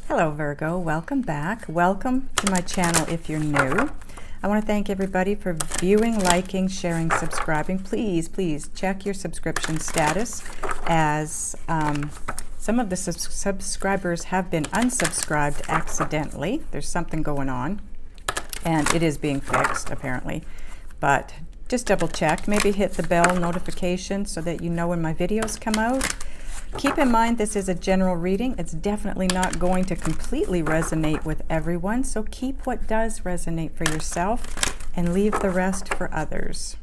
Hello Virgo, welcome back. Welcome to my channel if you're new. I want to thank everybody for viewing, liking, sharing, subscribing. Please check your subscription status, as some of the subscribers have been unsubscribed accidentally. There's something going on and it is being fixed apparently, but just double check. Maybe hit the bell notification so that you know when my videos come out. Keep in mind, this is a general reading. It's definitely not going to completely resonate with everyone, so keep what does resonate for yourself and leave the rest for others.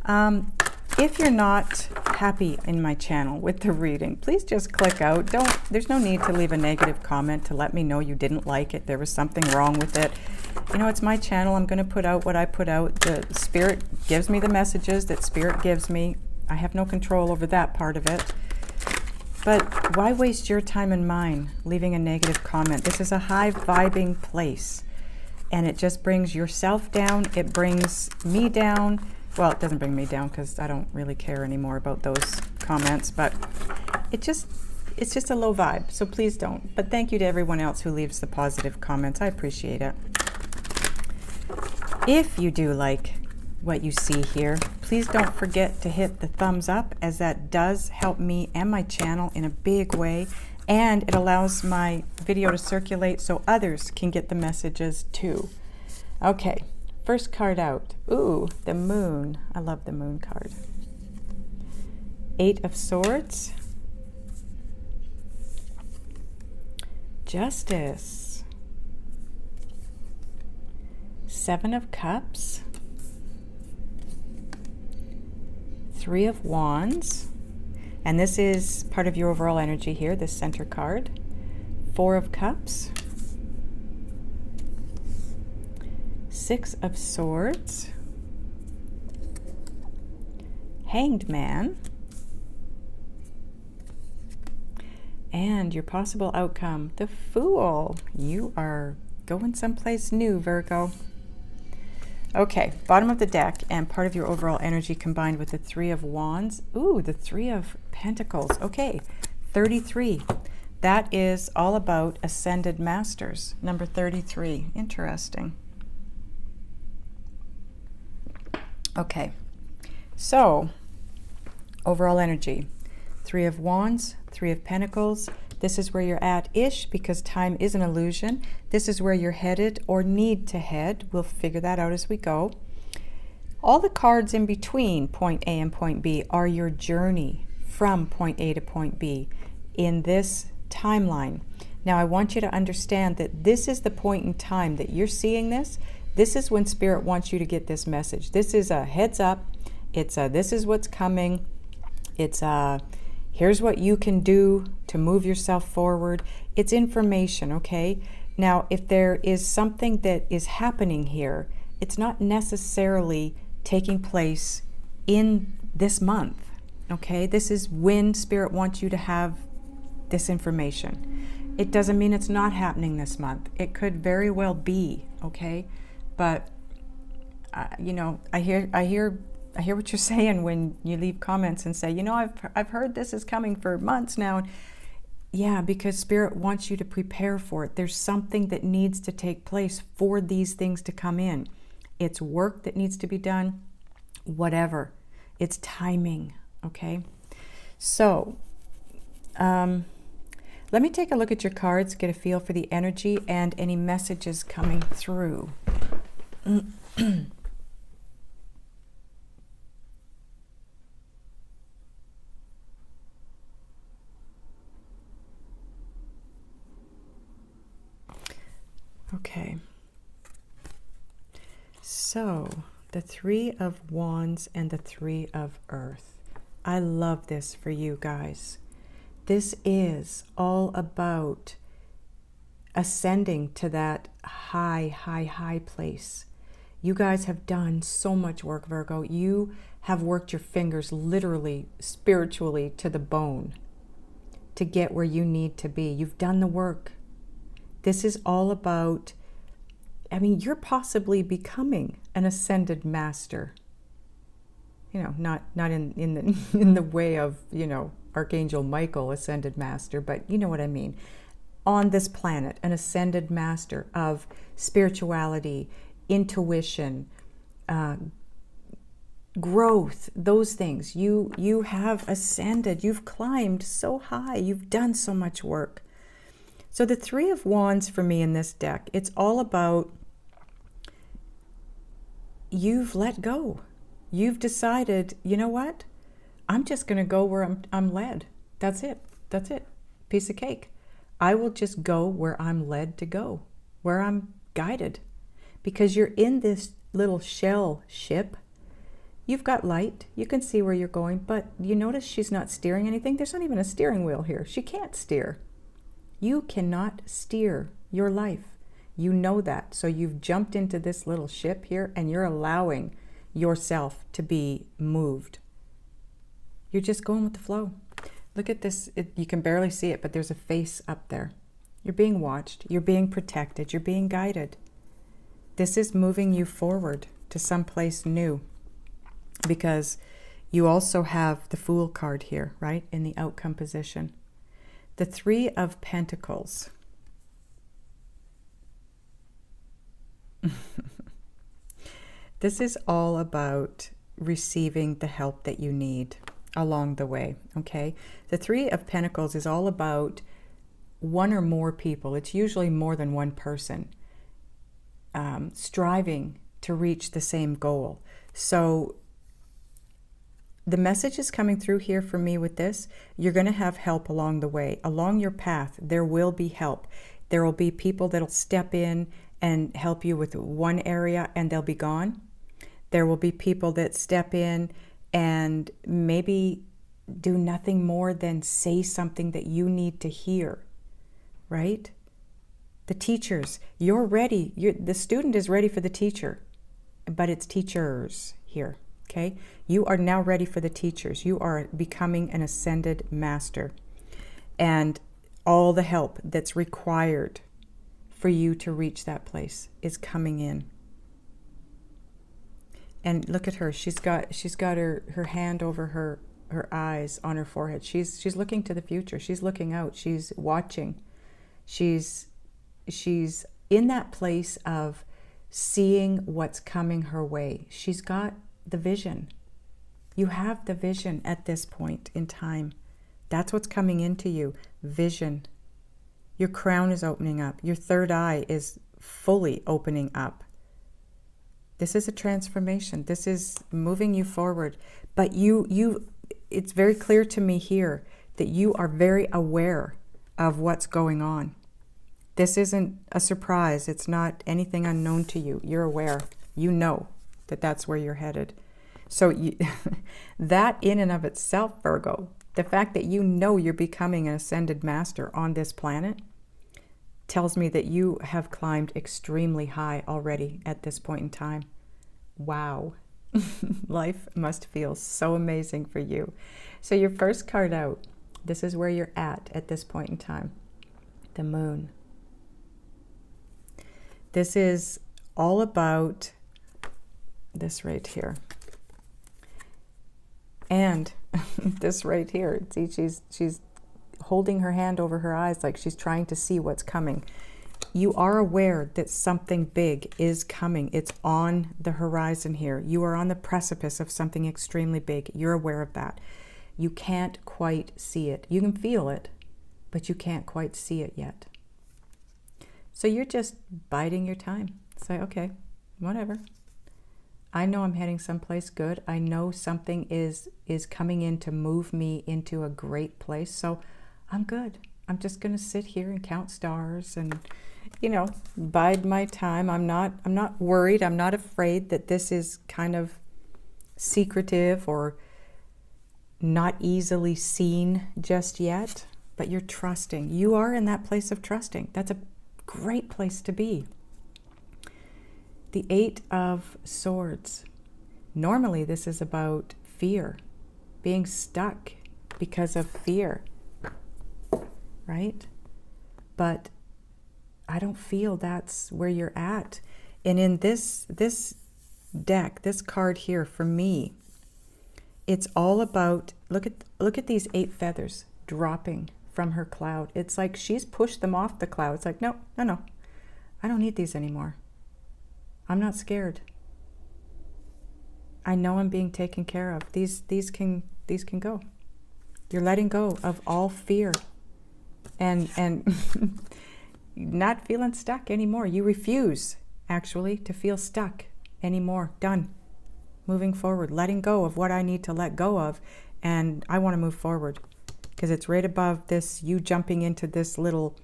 If you're not happy in my channel with the reading, please just click out. There's no need to leave a negative comment to let me know you didn't like it, there was something wrong with it. You know, it's my channel. I'm going to put out what I put out. The Spirit gives me the messages that Spirit gives me. I have no control over that part of it. But why waste your time and mine leaving a negative comment? This is a high vibing place, and it just brings yourself down. It brings me down. Well, it doesn't bring me down because I don't really care anymore about those comments, but it's just a low vibe, so please don't. But thank you to everyone else who leaves the positive comments. I appreciate it. If you do like what you see here, please don't forget to hit the thumbs up, as that does help me and my channel in a big way, and it allows my video to circulate so others can get the messages too. Okay, first card out. Ooh, the Moon. I love the Moon card. 8 of Swords, Justice, 7 of Cups, 3 of Wands, and this is part of your overall energy here, this center card. 4 of Cups, 6 of Swords, Hanged Man, and your possible outcome, the Fool. You are going someplace new, Virgo. Okay, bottom of the deck and part of your overall energy combined with the 3 of Wands. Ooh, the 3 of Pentacles. Okay, 33. That is all about Ascended Masters, number 33. Interesting. Okay, so overall energy. 3 of Wands, 3 of Pentacles. This is where you're at-ish, because time is an illusion. This is where you're headed or need to head. We'll figure that out as we go. All the cards in between point A and point B are your journey from point A to point B in this timeline. Now, I want you to understand that this is the point in time that you're seeing this. This is when Spirit wants you to get this message. This is a heads up. It's a, this is what's coming. It's a, here's what you can do to move yourself forward. It's information, okay? Now, if there is something that is happening here, it's not necessarily taking place in this month, okay? This is when Spirit wants you to have this information. It doesn't mean it's not happening this month. It could very well be, okay? But, you know, I hear what you're saying when you leave comments and say, you know, I've heard this is coming for months now. Yeah, because Spirit wants you to prepare for it. There's something that needs to take place for these things to come in. It's work that needs to be done, whatever. It's timing, okay? So, let me take a look at your cards, get a feel for the energy and any messages coming through. Okay, so the 3 of Wands and the 3 of Earth. I love this for you guys. This is all about ascending to that high place. You guys have done so much work, Virgo. You have worked your fingers literally, spiritually to the bone to get where you need to be. You've done the work. This is all about, I mean, you're possibly becoming an ascended master. You know, not in the way of, you know, Archangel Michael, ascended master, but you know what I mean. on this planet, an ascended master of spirituality, intuition, growth, those things. You have ascended, you've climbed so high, you've done so much work. So the Three of Wands for me in this deck, it's all about you've let go. You've decided, you know what? I'm just going to go where I'm led. That's it. That's it. Piece of cake. I will just go where I'm led to go, where I'm guided. Because you're in this little shell ship. You've got light. You can see where you're going, but you notice she's not steering anything. There's not even a steering wheel here. She can't steer. You cannot steer your life. You know that. So you've jumped into this little ship here and you're allowing yourself to be moved. You're just going with the flow. Look at this. You can barely see it, but there's a face up there. You're being watched. You're being protected. You're being guided. This is moving you forward to someplace new, because you also have the Fool card here, right, in the outcome position. The Three of Pentacles. This is all about receiving the help that you need along the way, okay? The Three of Pentacles is all about one or more people. It's usually more than one person striving to reach the same goal. So the message is coming through here for me with this. You're going to have help along the way. Along your path, there will be help. There will be people that'll step in and help you with one area and they'll be gone. There will be people that step in and maybe do nothing more than say something that you need to hear, right? The teachers, you're ready. The student is ready for the teacher, but it's teachers here. Okay, you are now ready for the teachers. You are becoming an ascended master, and all the help that's required for you to reach that place is coming in. And look at her. She's got her hand over her eyes on her forehead. She's looking to the future. She's looking out. She's watching. She's in that place of seeing what's coming her way. She's got the vision. You have the vision at this point in time. That's what's coming into you. Vision. Your crown is opening up. Your third eye is fully opening up. This is a transformation. This is moving you forward. But it's very clear to me here that you are very aware of what's going on. This isn't a surprise. It's not anything unknown to you. You're aware. You know that that's where you're headed. So that in and of itself, Virgo, the fact that you know you're becoming an ascended master on this planet tells me that you have climbed extremely high already at this point in time. Wow. Life must feel so amazing for you. So your first card out, this is where you're at this point in time. The Moon. This is all about this right here. And this right here. See, she's holding her hand over her eyes like she's trying to see what's coming. You are aware that something big is coming. It's on the horizon here. You are on the precipice of something extremely big. You're aware of that. You can't quite see it. You can feel it, but you can't quite see it yet. So you're just biding your time. Say, okay, whatever. I know I'm heading someplace good. I know something is coming in to move me into a great place. So I'm good. I'm just going to sit here and count stars and, bide my time. I'm not worried. I'm not afraid that this is kind of secretive or not easily seen just yet, but you're trusting. You are in that place of trusting. That's a great place to be. The Eight of Swords. Normally this is about fear, being stuck because of fear, right? But I don't feel that's where you're at. And in this deck, this card here, for me, it's all about, look at these 8 feathers dropping from her cloud. It's like she's pushed them off the cloud. It's like, no, no, no. I don't need these anymore. I'm not scared. I know I'm being taken care of. These can go. You're letting go of all fear and not feeling stuck anymore. You refuse, actually, to feel stuck anymore. Done. Moving forward, letting go of what I need to let go of, and I want to move forward because it's right above this, you jumping into this little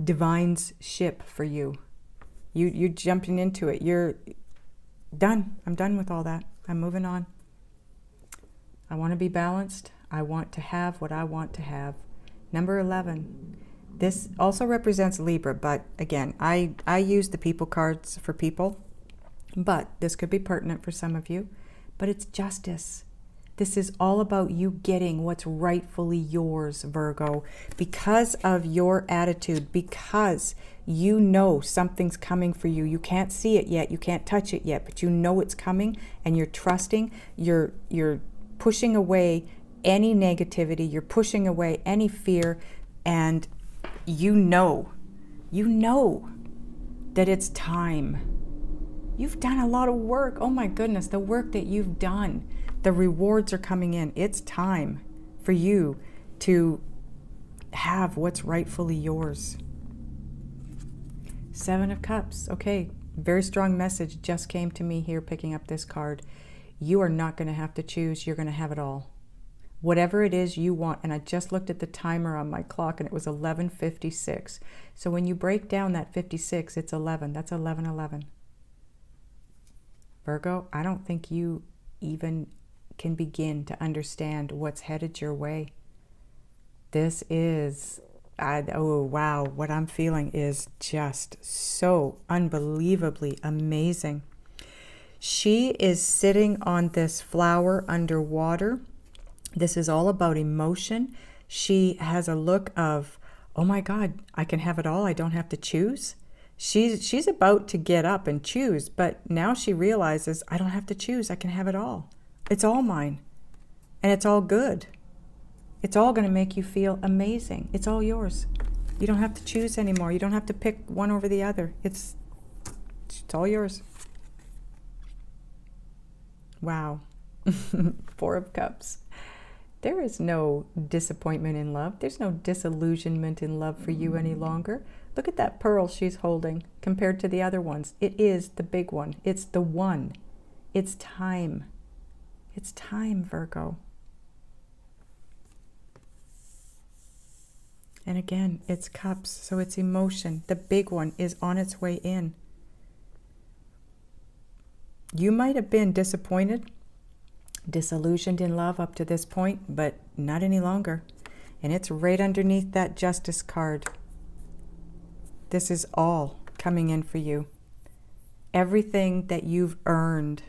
divine's ship for you. You're jumping into it. You're done. I'm done with all that. I'm moving on. I want to be balanced. I want to have what I want to have. Number 11. This also represents Libra, but again, I use the people cards for people, but this could be pertinent for some of you. But it's justice. This is all about you getting what's rightfully yours, Virgo, because of your attitude, because you know something's coming for you. You can't see it yet, you can't touch it yet, but you know it's coming, and you're trusting, you're pushing away any negativity, you're pushing away any fear, and you know that it's time. You've done a lot of work. Oh my goodness, the work that you've done. The rewards are coming in. It's time for you to have what's rightfully yours. 7 of Cups. Okay, very strong message just came to me here picking up this card. You are not going to have to choose. You're going to have it all. Whatever it is you want. And I just looked at the timer on my clock and it was 11:56. So when you break down that 56, it's 11. That's 11:11. Virgo, I don't think you even can begin to understand what's headed your way. This is, oh wow, what I'm feeling is just so unbelievably amazing. She is sitting on this flower underwater. This is all about emotion. She has a look of, oh my God, I can have it all. I don't have to choose. She's about to get up and choose, but now she realizes, I don't have to choose. I can have it all. It's all mine. And it's all good. It's all going to make you feel amazing. It's all yours. You don't have to choose anymore. You don't have to pick one over the other. It's all yours. Wow. 4 of Cups. There is no disappointment in love. There's no disillusionment in love for you any longer. Look at that pearl she's holding compared to the other ones. It is the big one. It's the one. It's time. It's time, Virgo. And again, it's cups, so it's emotion. The big one is on its way in. You might have been disappointed, disillusioned in love up to this point, but not any longer. And it's right underneath that Justice card. This is all coming in for you. Everything that you've earned.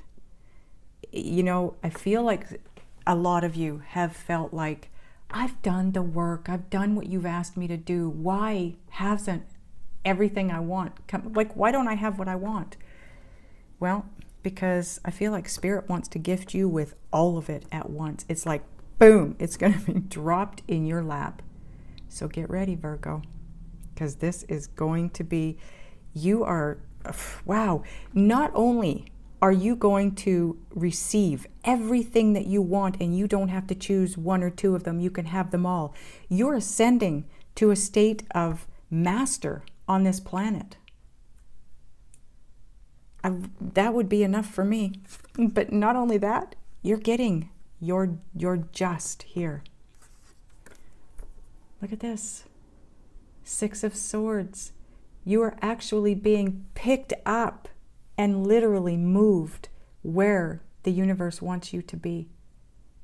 You know, I feel like a lot of you have felt like, I've done the work. I've done what you've asked me to do. Why hasn't everything I want come? Like, why don't I have what I want? Well, because I feel like Spirit wants to gift you with all of it at once. It's like, boom, it's going to be dropped in your lap. So get ready, Virgo, because this is going to be, you are, wow, not only are you going to receive everything that you want and you don't have to choose 1 or 2 of them, you can have them all. You're ascending to a state of master on this planet. That would be enough for me. But not only that, you're getting your just here. Look at this. 6 of Swords. You are actually being picked up and literally moved where the universe wants you to be.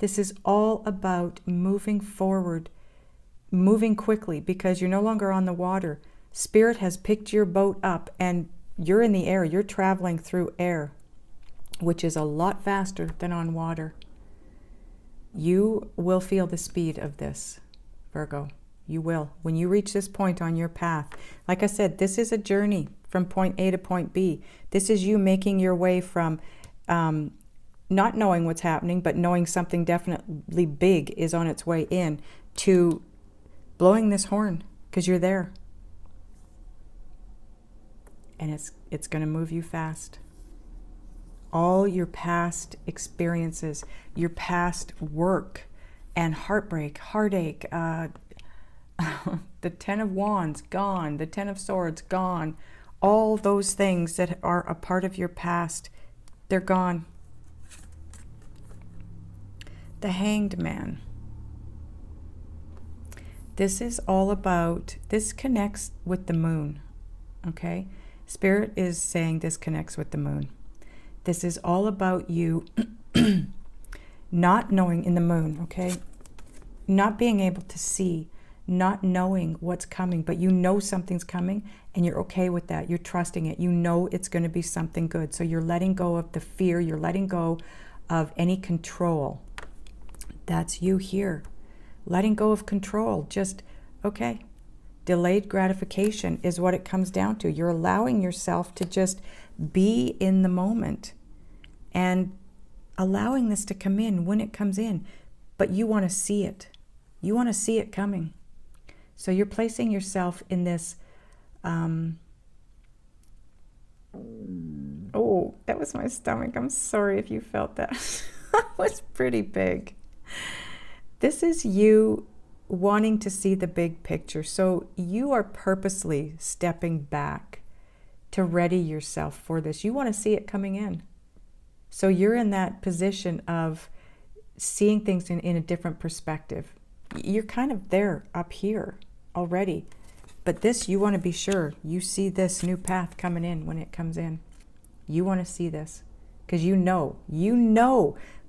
This is all about moving forward, moving quickly, because you're no longer on the water. Spirit has picked your boat up and you're in the air. You're traveling through air, which is a lot faster than on water. You will feel the speed of this, Virgo. You will. When you reach this point on your path, like I said, this is a journey from point A to point B. This is you making your way from not knowing what's happening, but knowing something definitely big is on its way in, to blowing this horn because you're there. And it's going to move you fast. All your past experiences, your past work and heartbreak, heartache, the Ten of Wands, gone. The Ten of Swords, gone. All those things that are a part of your past, they're gone. The Hanged Man. This is all about, this connects with the moon, okay? Spirit is saying this connects with the moon. This is all about you not knowing in the moon, okay? Not being able to see, not knowing what's coming, but you know something's coming and you're okay with that. You're trusting it. You know it's going to be something good. So you're letting go of the fear. You're letting go of any control. That's you here. Letting go of control. Just, okay. Delayed gratification is what it comes down to. You're allowing yourself to just be in the moment and allowing this to come in when it comes in. But you want to see it. You want to see it coming. So you're placing yourself in this, oh, that was my stomach. I'm sorry if you felt that. That was pretty big. This is you wanting to see the big picture. So you are purposely stepping back to ready yourself for this. You want to see it coming in. So you're in that position of seeing things in a different perspective. You're kind of there up here already. But this, you want to be sure you see this new path coming in when it comes in. You want to see this because you know,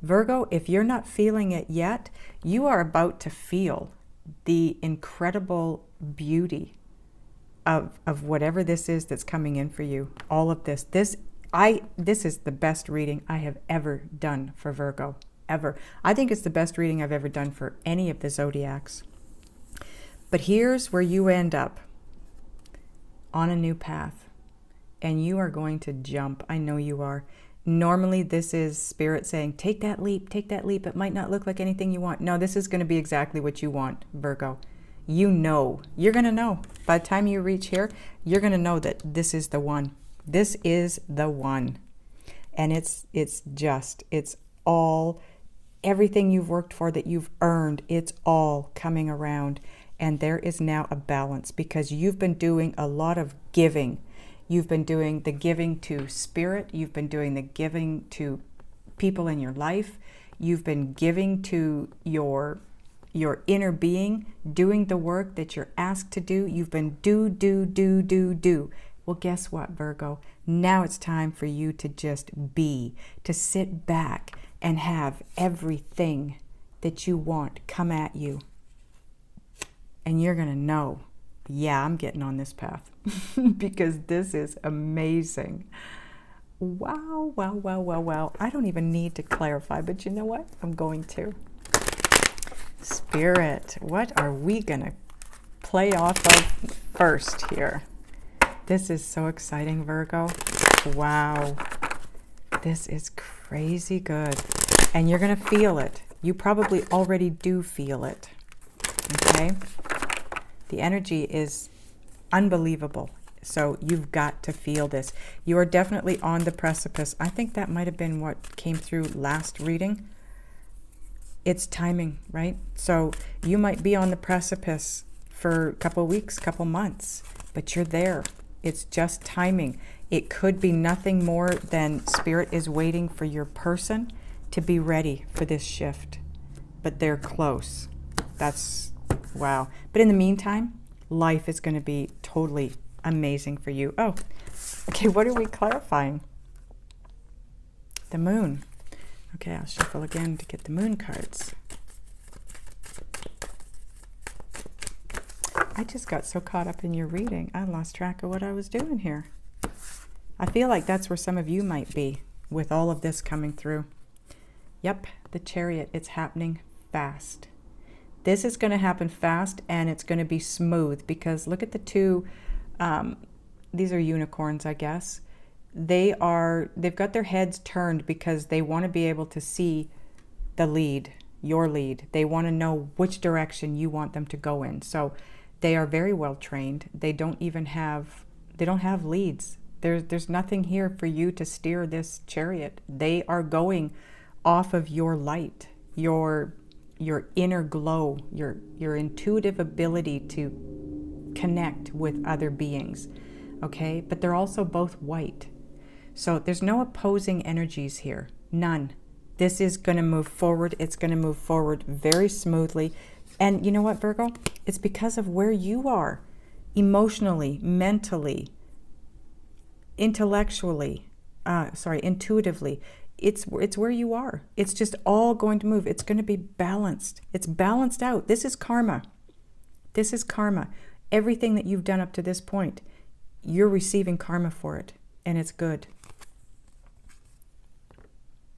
Virgo, if you're not feeling it yet, you are about to feel the incredible beauty of whatever this is that's coming in for you. All of this. This is the best reading I have ever done for Virgo. Ever. I think it's the best reading I've ever done for any of the zodiacs. But here's where you end up on a new path. And you are going to jump. I know you are. Normally, this is Spirit saying, take that leap, take that leap. It might not look like anything you want. No, this is going to be exactly what you want, Virgo. You know. You're going to know. By the time you reach here, you're going to know that this is the one. This is the one. And it's all, everything you've worked for that you've earned, it's all coming around. And there is now a balance because you've been doing a lot of giving. You've been doing the giving to Spirit. You've been doing the giving to people in your life. You've been giving to your inner being, doing the work that you're asked to do. You've been do. Well, guess what, Virgo? Now it's time for you to just be, to sit back and have everything that you want come at you. And you're going to know, yeah, I'm getting on this path because this is amazing. Wow. I don't even need to clarify, but you know what? I'm going to. Spirit, what are we going to play off of first here? This is so exciting, Virgo. Wow. This is crazy good. And you're going to feel it. You probably already do feel it. Okay? The energy is unbelievable. So you've got to feel this. You are definitely on the precipice. I think that might have been what came through last reading. It's timing, right? So you might be on the precipice for a couple of weeks, couple months, but you're there. It's just timing. It could be nothing more than Spirit is waiting for your person to be ready for this shift. But they're close. That's wow. But in the meantime, life is going to be totally amazing for you. Oh, okay, what are we clarifying? The moon. Okay, I'll shuffle again to get the moon cards. I just got so caught up in your reading, I lost track of what I was doing here. I feel like that's where some of you might be with all of this coming through. Yep, the Chariot, it's happening fast. This is going to happen fast and it's going to be smooth because look at the two, these are unicorns, I guess. they've got their heads turned because they want to be able to see the lead, your lead. They want to know which direction you want them to go in. So they are very well trained. They don't have leads. There's nothing here for you to steer this chariot. They are going off of your light, your inner glow, your intuitive ability to connect with other beings. Okay? But they're also both white. So there's no opposing energies here. None. This is going to move forward. It's going to move forward very smoothly. And you know what, Virgo? It's because of where you are emotionally, mentally, intellectually, intuitively. It's where you are. It's just all going to move. It's going to be balanced. It's balanced out. This is karma. This is karma. Everything that you've done up to this point, you're receiving karma for it. And it's good.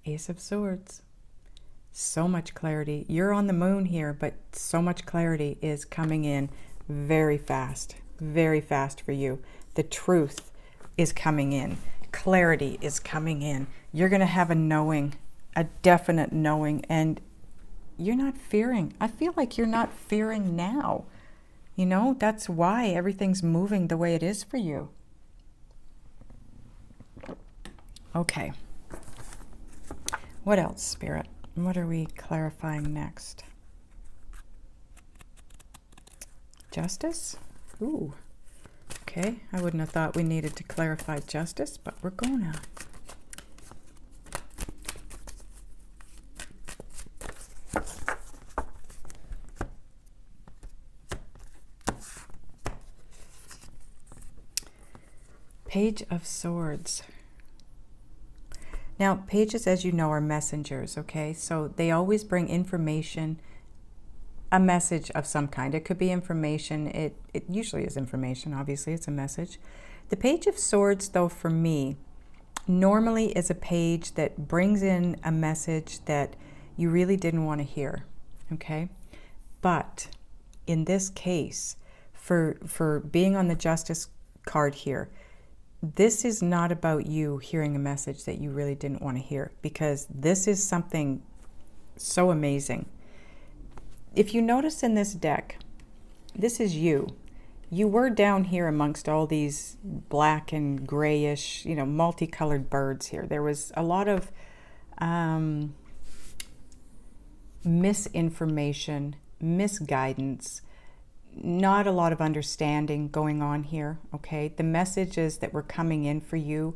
Ace of Swords. So much clarity. You're on the moon here, but so much clarity is coming in very fast for you. The truth is coming in. Clarity is coming in. You're going to have a knowing, a definite knowing, and you're not fearing. I feel like you're not fearing now. You know, that's why everything's moving the way it is for you. Okay. What else, Spirit? What are we clarifying next? Justice? Ooh. Okay, I wouldn't have thought we needed to clarify justice, but we're going to. Page of Swords. Now, pages, as you know, are messengers, okay? So they always bring information, a message of some kind. It could be information. It usually is information. Obviously, it's a message. The Page of Swords, though, for me, normally is a page that brings in a message that you really didn't want to hear, okay? But in this case, for being on the Justice card here, this is not about you hearing a message that you really didn't want to hear, because this is something so amazing. If you notice in this deck, this is you. You were down here amongst all these black and grayish, you know, multicolored birds here. There was a lot of misinformation, misguidance, not a lot of understanding going on here, okay? The messages that were coming in for you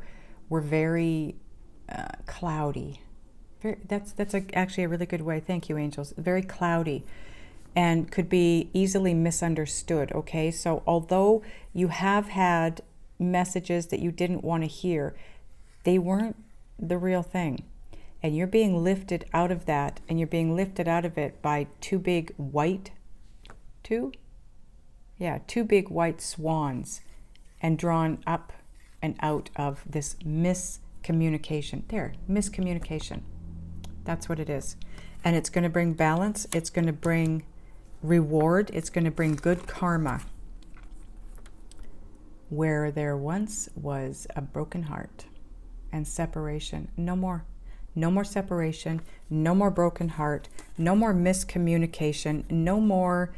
were very cloudy. That's actually a really good way. Thank you, angels. Very cloudy and could be easily misunderstood, okay? So although you have had messages that you didn't want to hear, they weren't the real thing. And you're being lifted out of that, and you're being lifted out of it by two big big white swans, and drawn up and out of this miscommunication. There, miscommunication. That's what it is. And it's going to bring balance. It's going to bring reward. It's going to bring good karma. Where there once was a broken heart and separation, no more. No more separation. No more broken heart. No more miscommunication. No more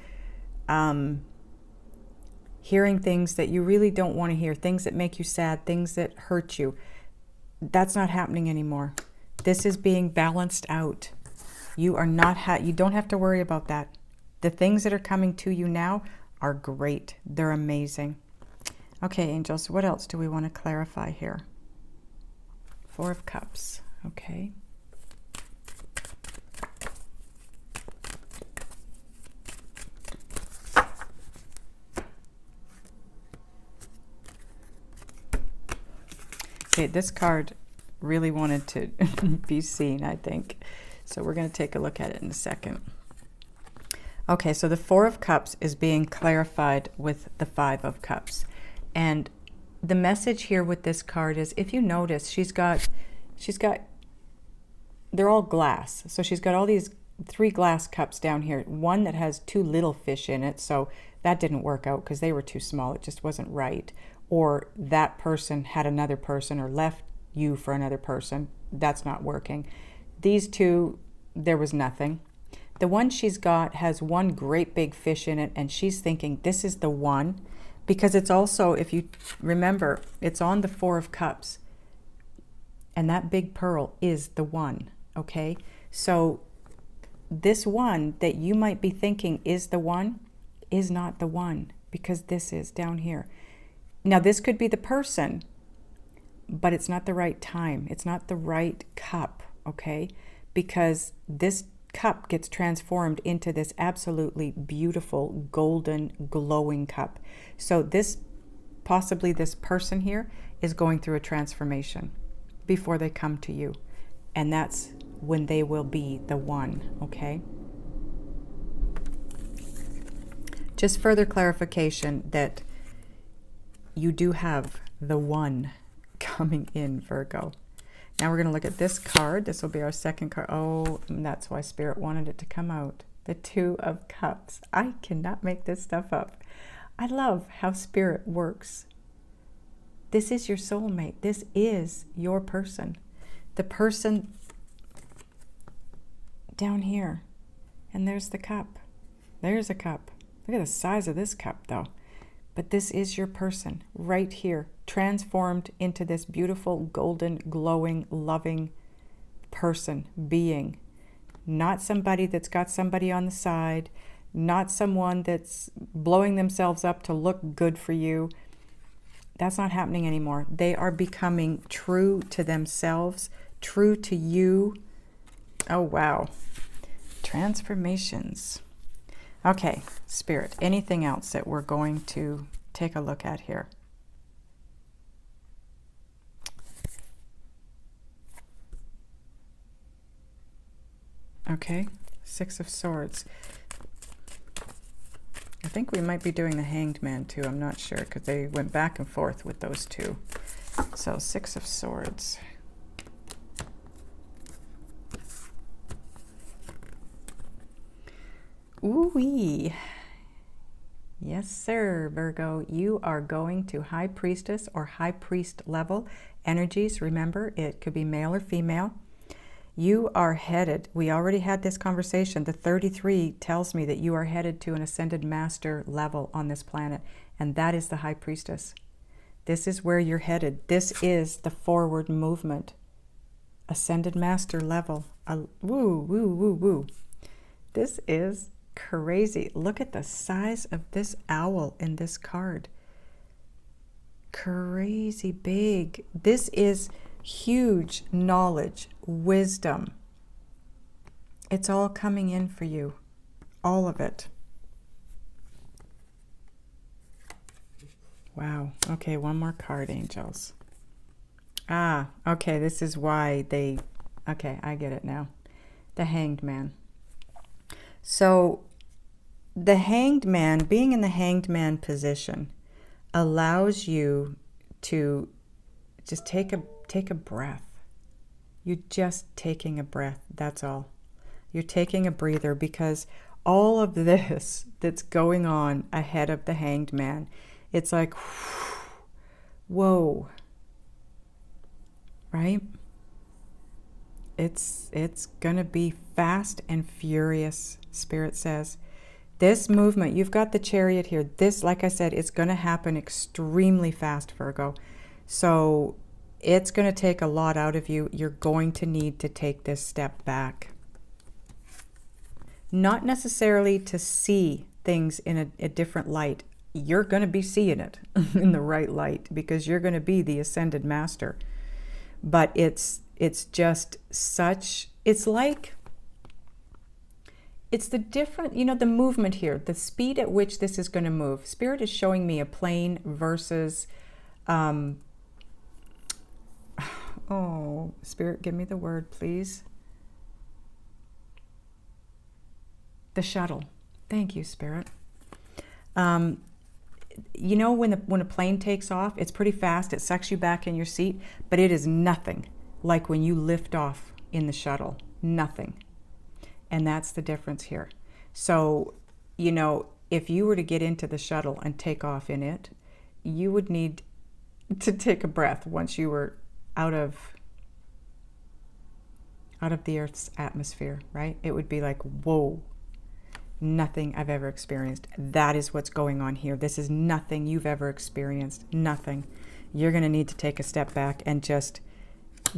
hearing things that you really don't want to hear, things that make you sad, things that hurt you. That's not happening anymore. This is being balanced out. You are not you don't have to worry about that. The things that are coming to you now are great. They're amazing. Okay, angels, what else do we want to clarify here? Four of Cups, okay. Okay, this card really wanted to be seen, I think. So we're going to take a look at it in a second. Okay, so the Four of Cups is being clarified with the Five of Cups. And the message here with this card is, if you notice, she's got, they're all glass. So she's got all these three glass cups down here. One that has two little fish in it, so that didn't work out because they were too small. It just wasn't right. Or that person had another person or left you for another person. That's not working. These two, there was nothing. The one she's got has one great big fish in it, and she's thinking this is the one, because it's also, if you remember, it's on the Four of Cups, and that big pearl is the one, okay? So this one that you might be thinking is the one is not the one, because this is down here. Now this could be the person, but it's not the right time. It's not the right cup, okay? Because this cup gets transformed into this absolutely beautiful golden glowing cup. So this, possibly this person here, is going through a transformation before they come to you, and that's when they will be the one, okay? Just further clarification that you do have the one coming in, Virgo. Now we're going to look at this card. This will be our second card. Oh, that's why Spirit wanted it to come out. The Two of Cups. I cannot make this stuff up. I love how Spirit works. This is your soulmate. This is your person. The person down here. And there's the cup. There's a cup. Look at the size of this cup, though. But this is your person right here, transformed into this beautiful, golden, glowing, loving person, being. Not somebody that's got somebody on the side, not someone that's blowing themselves up to look good for you. That's not happening anymore. They are becoming true to themselves, true to you. Oh, wow. Transformations. Okay, Spirit, anything else that we're going to take a look at here? Okay, Six of Swords. I think we might be doing the Hanged Man too. I'm not sure because they went back and forth with those two. So Six of Swords. Ooh-wee. Yes, sir, Virgo. You are going to High Priestess or High Priest level energies. Remember, it could be male or female. You are headed, we already had this conversation, the 33 tells me that you are headed to an Ascended Master level on this planet, and that is the High Priestess. This is where you're headed. This is the forward movement. Ascended Master level. Woo, woo, woo, woo. This is crazy. Look at the size of this owl in this card. Crazy big. This is huge knowledge, wisdom. It's all coming in for you. All of it. Wow. Okay, one more card, angels. Ah, okay, this is why they... Okay, I get it now. The Hanged Man. So the Hanged Man, being in the Hanged Man position, allows you to just take a breath. You're just taking a breath, that's all. You're taking a breather, because all of this that's going on ahead of the Hanged Man, it's like, whoa, right? It's gonna be fast and furious, Spirit says. This movement, you've got the Chariot here. This, like I said, it's gonna happen extremely fast, Virgo. So it's gonna take a lot out of you. You're going to need to take this step back. Not necessarily to see things in a different light. You're gonna be seeing it in the right light, because you're gonna be the Ascended Master. But it's just such, it's like, it's the different, you know, the movement here, the speed at which this is going to move. Spirit is showing me a plane versus, oh, Spirit, give me the word, please. The shuttle. Thank you, Spirit. You know, when a plane takes off, it's pretty fast. It sucks you back in your seat, but it is nothing like when you lift off in the shuttle. Nothing. And that's the difference here. So, you know, if you were to get into the shuttle and take off in it, you would need to take a breath once you were out of the Earth's atmosphere, right? It would be like, whoa, nothing I've ever experienced. That is what's going on here. This is nothing you've ever experienced. Nothing. You're going to need to take a step back and just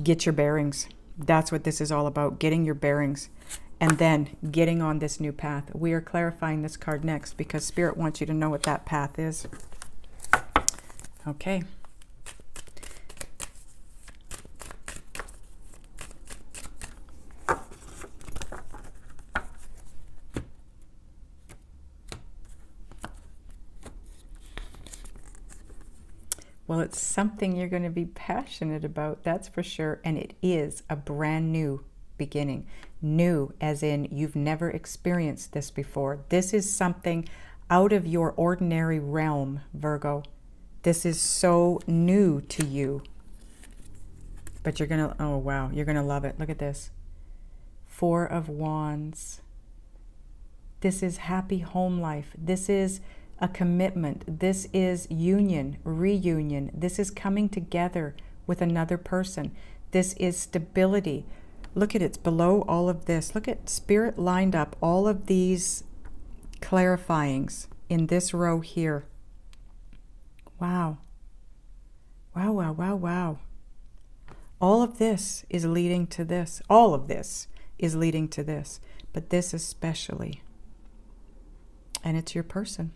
get your bearings. That's what this is all about, getting your bearings and then getting on this new path. We are clarifying this card next because Spirit wants you to know what that path is. Okay. Well, it's something you're going to be passionate about, that's for sure. And it is a brand new beginning. New as in you've never experienced this before. This is something out of your ordinary realm, Virgo. This is so new to you. But you're going to, oh wow, you're going to love it. Look at this. 4 of Wands. This is happy home life. This is a commitment. This is union, reunion. This is coming together with another person. This is stability. Look at it, it's below all of this. Look at Spirit lined up all of these clarifyings in this row here. Wow. Wow, wow, wow, wow. All of this is leading to this. All of this is leading to this. But this especially. And it's your person.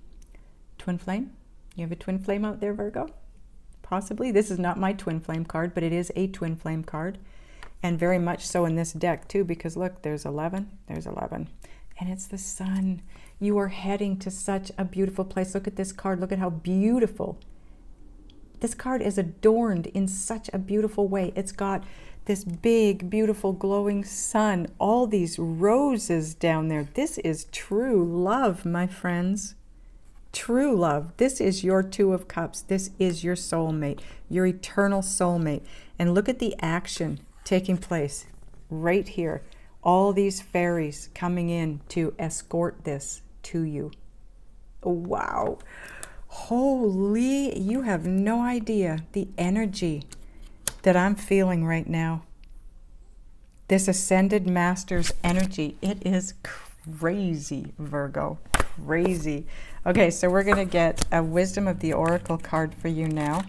Twin flame? You have a twin flame out there, Virgo? Possibly. This is not my twin flame card, but it is a twin flame card. And very much so in this deck too, because look, there's 11, there's 11. And it's the sun. You are heading to such a beautiful place. Look at this card. Look at how beautiful. This card is adorned in such a beautiful way. It's got this big, beautiful, glowing sun. All these roses down there. This is true love, my friends. True love. This is your 2 of Cups. This is your soulmate, your eternal soulmate. And look at the action taking place right here. All these fairies coming in to escort this to you. Wow. Holy, you have no idea the energy that I'm feeling right now. This Ascended Master's energy. It is crazy, Virgo. Crazy. Okay, so we're going to get a Wisdom of the Oracle card for you now.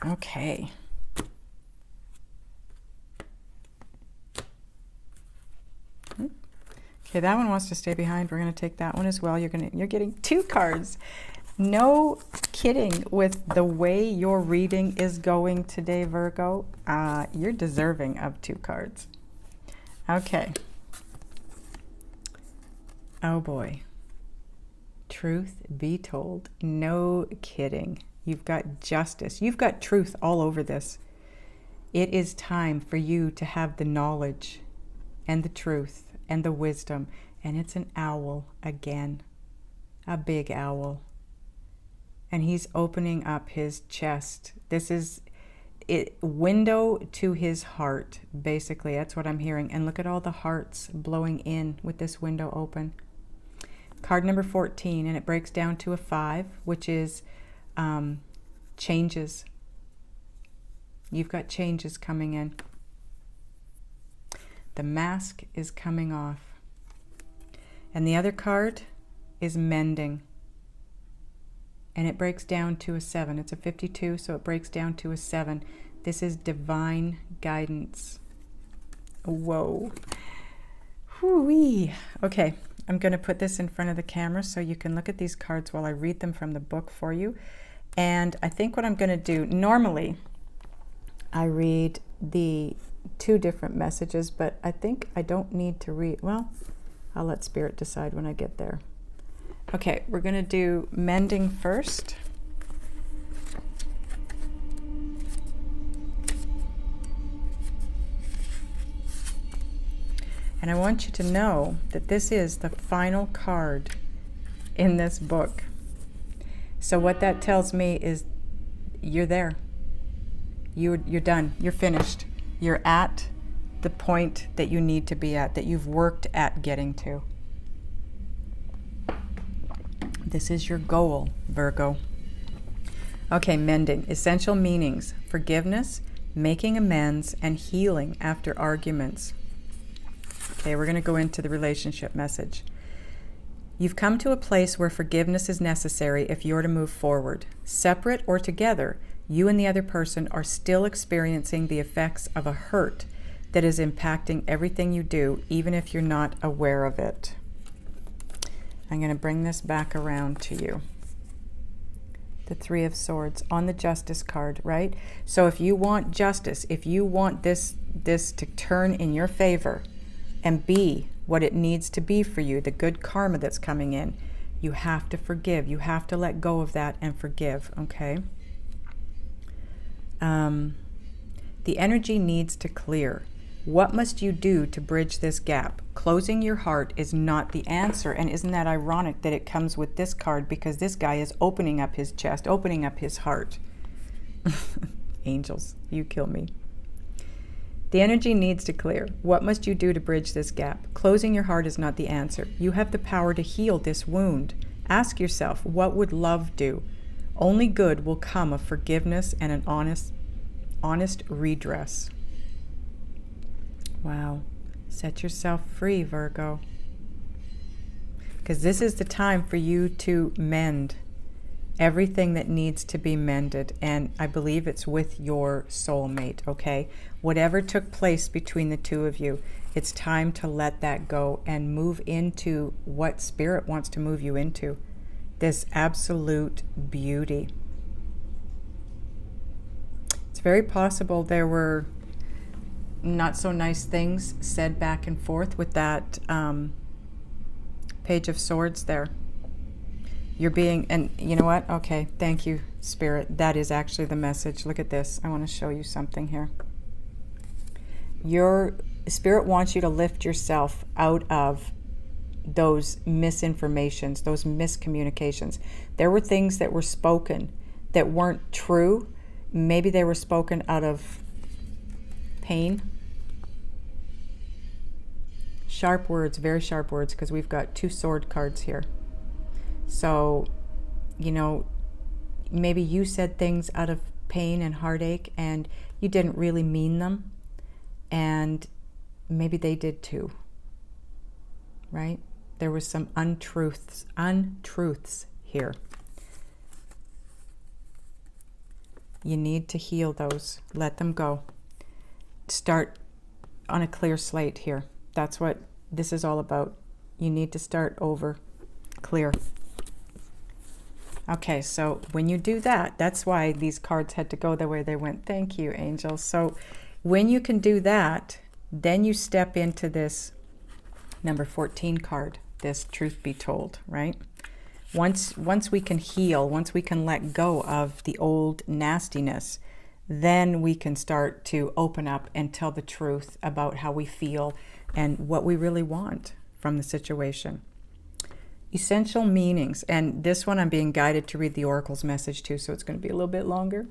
Okay. Okay, that one wants to stay behind. We're going to take that one as well. You're getting 2 cards. No kidding with the way your reading is going today, Virgo. You're deserving of 2 cards. Okay. Oh boy. Truth be told. No kidding. You've got justice. You've got truth all over this. It is time for you to have the knowledge and the truth and the wisdom. And it's an owl again. A big owl. And he's opening up his chest. This is it, window to his heart, basically. That's what I'm hearing. And look at all the hearts blowing in with this window open. Card number 14, and it breaks down to a 5, which is changes. You've got changes coming in. The mask is coming off. And the other card is mending. And it breaks down to a 7. It's a 52, so it breaks down to a 7. This is divine guidance. Whoa. Whoo-wee. Okay, I'm going to put this in front of the camera so you can look at these cards while I read them from the book for you. And I think what I'm going to do, normally I read the 2 different messages, but I think I don't need to read, well, I'll let Spirit decide when I get there. Okay, we're going to do mending first. And I want you to know that this is the final card in this book. So what that tells me is you're there. You're done. You're finished. You're at the point that you need to be at, that you've worked at getting to. This is your goal, Virgo. Okay, mending. Essential meanings: forgiveness, making amends, and healing after arguments. Okay, we're going to go into the relationship message. You've come to a place where forgiveness is necessary if you're to move forward. Separate or together, you and the other person are still experiencing the effects of a hurt that is impacting everything you do, even if you're not aware of it. I'm going to bring this back around to you. The Three of Swords on the Justice card, right? So if you want justice, if you want this to turn in your favor and be what it needs to be for you, the good karma that's coming in, you have to forgive. You have to let go of that and forgive, okay? The energy needs to clear. What must you do to bridge this gap? Closing your heart is not the answer. And isn't that ironic that it comes with this card? Because this guy is opening up his chest, opening up his heart. Angels, you kill me. The energy needs to clear. What must you do to bridge this gap? Closing your heart is not the answer. You have the power to heal this wound. Ask yourself, what would love do? Only good will come of forgiveness and an honest redress. Wow. Set yourself free, Virgo. Because this is the time for you to mend everything that needs to be mended. And I believe it's with your soulmate, okay? Whatever took place between the two of you, it's time to let that go and move into what Spirit wants to move you into. This absolute beauty. It's very possible there were not so nice things said back and forth with that Page of Swords there. You're being, and you know what? Okay, thank you, Spirit. That is actually the message. Look at this. I want to show you something here. Your Spirit wants you to lift yourself out of those misinformations, those miscommunications. There were things that were spoken that weren't true. Maybe they were spoken out of pain. Sharp words, very sharp words, because we've got two sword cards here. So, you know, maybe you said things out of pain and heartache and you didn't really mean them. And maybe they did too, right? There was some untruths here. You need to heal those. Let them go. Start on a clear slate here. That's what this is all about. You need to start over. Clear. Okay, so when you do that, that's why these cards had to go the way they went. Thank you, angels. So when you can do that, then you step into this number 14 card, this truth be told, right? Once we can heal, once we can let go of the old nastiness, then we can start to open up and tell the truth about how we feel and what we really want from the situation. Essential meanings, and this one I'm being guided to read the Oracle's message too, so it's going to be a little bit longer.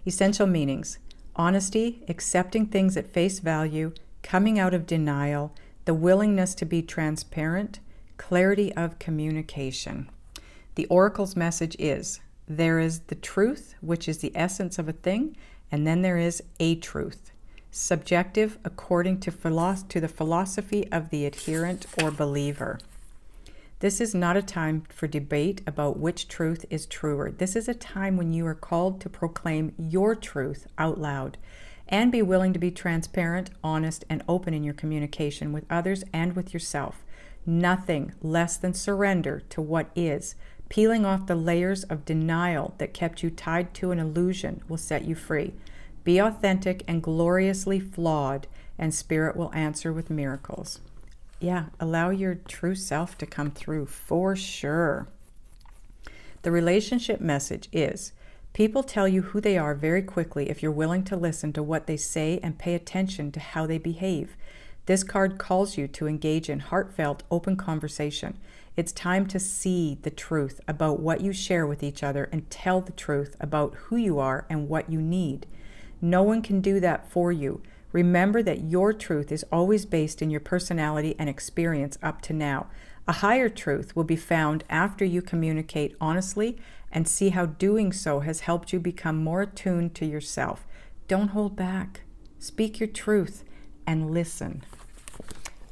Essential meanings: honesty, accepting things at face value, coming out of denial, the willingness to be transparent, clarity of communication. The Oracle's message is: there is the truth, which is the essence of a thing, and then there is a truth. Subjective according to the philosophy of the adherent or believer. This is not a time for debate about which truth is truer. This is a time when you are called to proclaim your truth out loud and be willing to be transparent, honest, and open in your communication with others and with yourself. Nothing less than surrender to what is. Peeling off the layers of denial that kept you tied to an illusion will set you free. Be authentic and gloriously flawed, and Spirit will answer with miracles. Yeah, allow your true self to come through for sure. The relationship message is: people tell you who they are very quickly if you're willing to listen to what they say and pay attention to how they behave. This card calls you to engage in heartfelt, open conversation. It's time to see the truth about what you share with each other and tell the truth about who you are and what you need. No one can do that for you. Remember that your truth is always based in your personality and experience up to now. A higher truth will be found after you communicate honestly and see how doing so has helped you become more attuned to yourself. Don't hold back. Speak your truth and listen.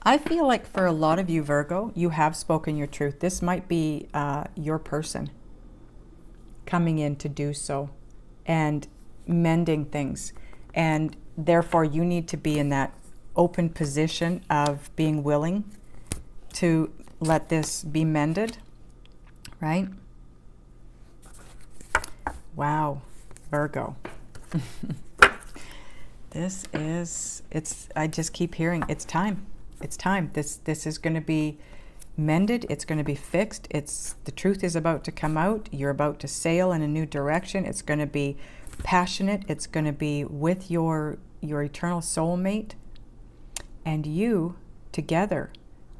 I feel like for a lot of you, Virgo, you have spoken your truth. This might be your person coming in to do so and mending things. And therefore, you need to be in that open position of being willing to let this be mended, right? Wow, Virgo. This is, I just keep hearing, it's time. It's time. This is going to be mended. It's going to be fixed. The truth is about to come out. You're about to sail in a new direction. It's going to be passionate. It's going to be with your eternal soulmate, and you together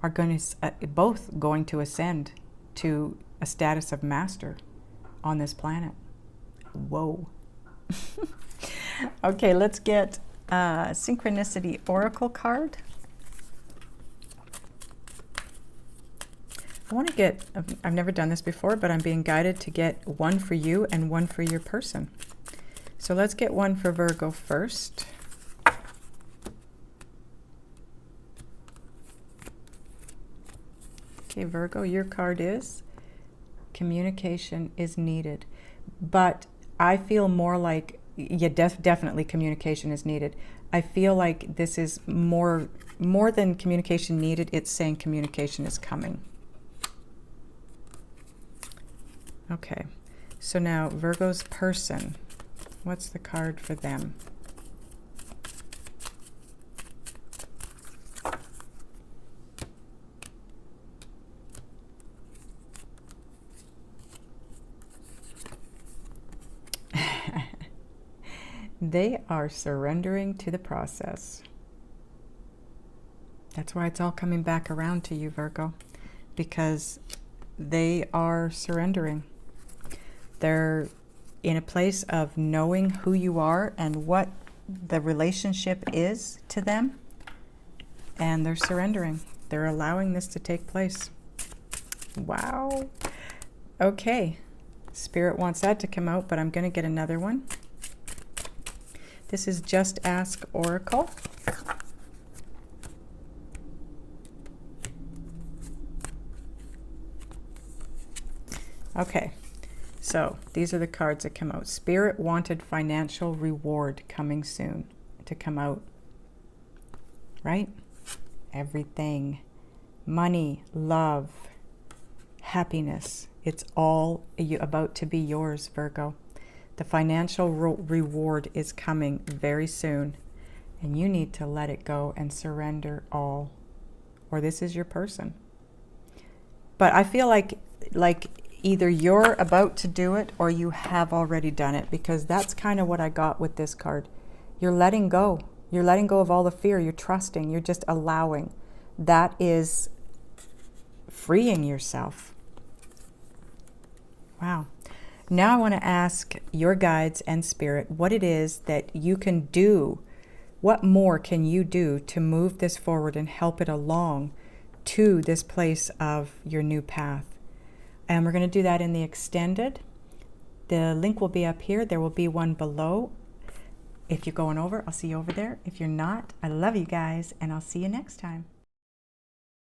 are going to both going to ascend to a status of master on this planet. Whoa. Okay, let's get a Synchronicity Oracle card. I want to get, I've never done this before, but I'm being guided to get one for you and one for your person. So let's get one for Virgo first. Okay, Virgo, your card is communication is needed. But I feel more like, yeah, definitely communication is needed. I feel like this is more than communication needed. It's saying communication is coming. Okay, so now Virgo's person, what's the card for them? They are surrendering to the process. That's why it's all coming back around to you, Virgo, because they are surrendering. They're in a place of knowing who you are and what the relationship is to them, and they're surrendering. They're allowing this to take place. Wow. Okay. Spirit wants that to come out, but I'm going to get another one. This is Just Ask Oracle. Okay, so these are the cards that come out. Spirit wanted financial reward coming soon to come out, right? Everything, money, love, happiness, it's all about to be yours, Virgo. The financial reward is coming very soon, and you need to let it go and surrender all, or this is your person. But I feel like either you're about to do it or you have already done it, because that's kind of what I got with this card. You're letting go. You're letting go of all the fear. You're trusting. You're just allowing. That is freeing yourself. Wow. Now I want to ask your guides and spirit what it is that you can do. What more can you do to move this forward and help it along to this place of your new path? And we're going to do that in the extended. The link will be up here. There will be one below. If you're going over, I'll see you over there. If you're not, I love you guys, and I'll see you next time.